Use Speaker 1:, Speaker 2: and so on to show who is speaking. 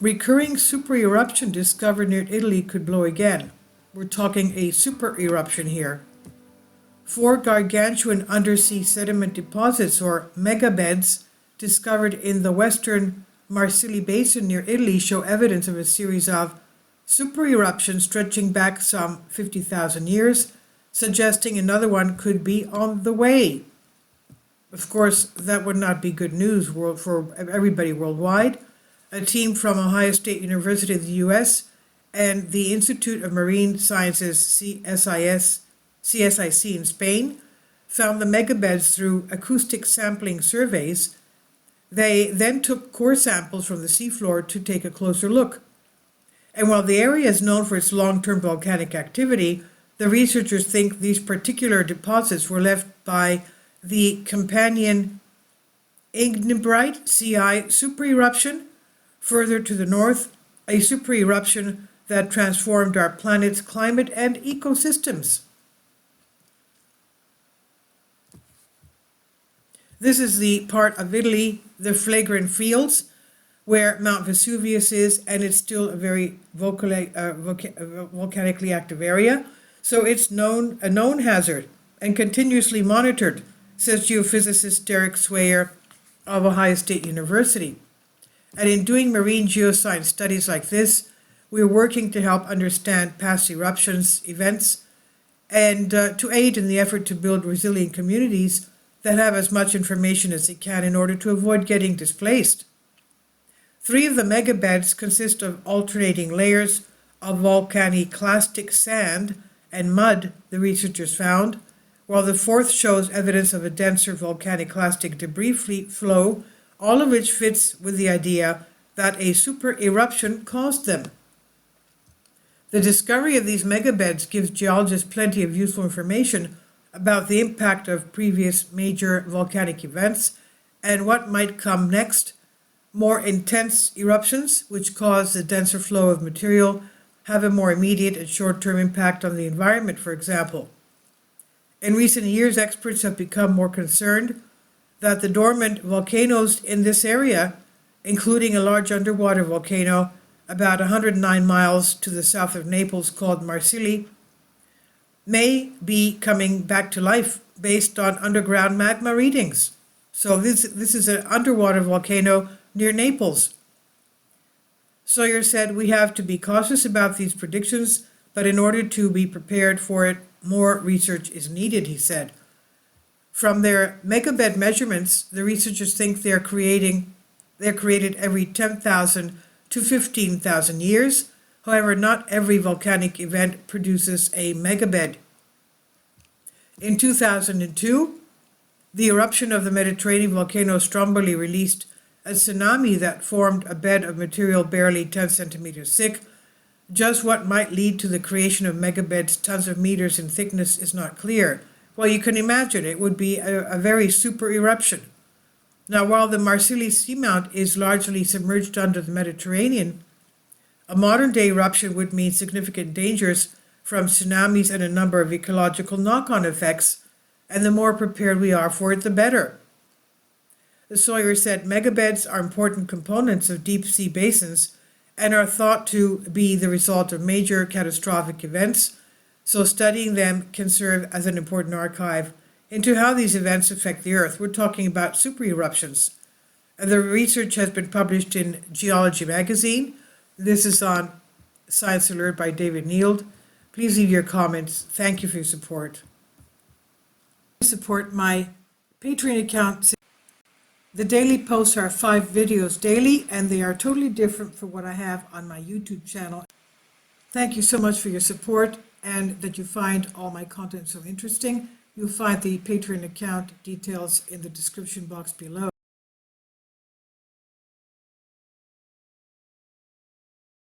Speaker 1: recurring super-eruption discovered near Italy could blow again. We're talking a super-eruption here. 4 gargantuan undersea sediment deposits, or megabeds, discovered in the western Marsilli Basin near Italy show evidence of a series of super-eruptions stretching back some 50,000 years, suggesting another one could be on the way. Of course, that would not be good news for everybody worldwide. A team from Ohio State University of the U.S. and the Institute of Marine Sciences, CSIC in Spain, found the megabeds through acoustic sampling surveys. They then took core samples from the seafloor to take a closer look. And while the area is known for its long-term volcanic activity, the researchers think these particular deposits were left by the companion Ignibrite CI super-eruption further to the north, a super-eruption that transformed our planet's climate and ecosystems. This is the part of Italy, the Flagrant Fields, where Mount Vesuvius is, and it's still a very volcanically active area. So it's a known hazard and continuously monitored, says geophysicist Derek Swayer of Ohio State University. And in doing marine geoscience studies like this, we're working to help understand past eruptions, events, and to aid in the effort to build resilient communities that have as much information as they can in order to avoid getting displaced. 3 of the megabeds consist of alternating layers of volcaniclastic sand and mud, the researchers found, while the 4th shows evidence of a denser volcaniclastic debris flow, all of which fits with the idea that a super-eruption caused them. The discovery of these megabeds gives geologists plenty of useful information about the impact of previous major volcanic events and what might come next. More intense eruptions, which cause the denser flow of material, have a more immediate and short-term impact on the environment, for example. In recent years, experts have become more concerned that the dormant volcanoes in this area, including a large underwater volcano about 109 miles to the south of Naples called Marsilli, may be coming back to life based on underground magma readings. So this is an underwater volcano near Naples. Sawyer said, "We have to be cautious about these predictions, but in order to be prepared for it, more research is needed," he said. From their megabed measurements, the researchers think they're created every 10,000 to 15,000 years. However, not every volcanic event produces a megabed. In 2002, the eruption of the Mediterranean volcano Stromboli released a tsunami that formed a bed of material barely 10 centimeters thick. Just what might lead to the creation of megabeds tons of meters in thickness is not clear. Well, you can imagine it would be a very super eruption. Now, while the Marsilli seamount is largely submerged under the Mediterranean, a modern-day eruption would mean significant dangers from tsunamis and a number of ecological knock-on effects, and the more prepared we are for it, the better. The Sawyer said megabeds are important components of deep-sea basins and are thought to be the result of major catastrophic events, so studying them can serve as an important archive into how these events affect the Earth. We're talking about super-eruptions. The research has been published in Geology magazine. This is on Science Alert by David Neild. Please leave your comments. Thank you for your support. Support my Patreon account. The daily posts are 5 videos daily, and they are totally different from what I have on my YouTube channel. Thank you so much for your support and that you find all my content so interesting. You'll find the Patreon account details in the description box below.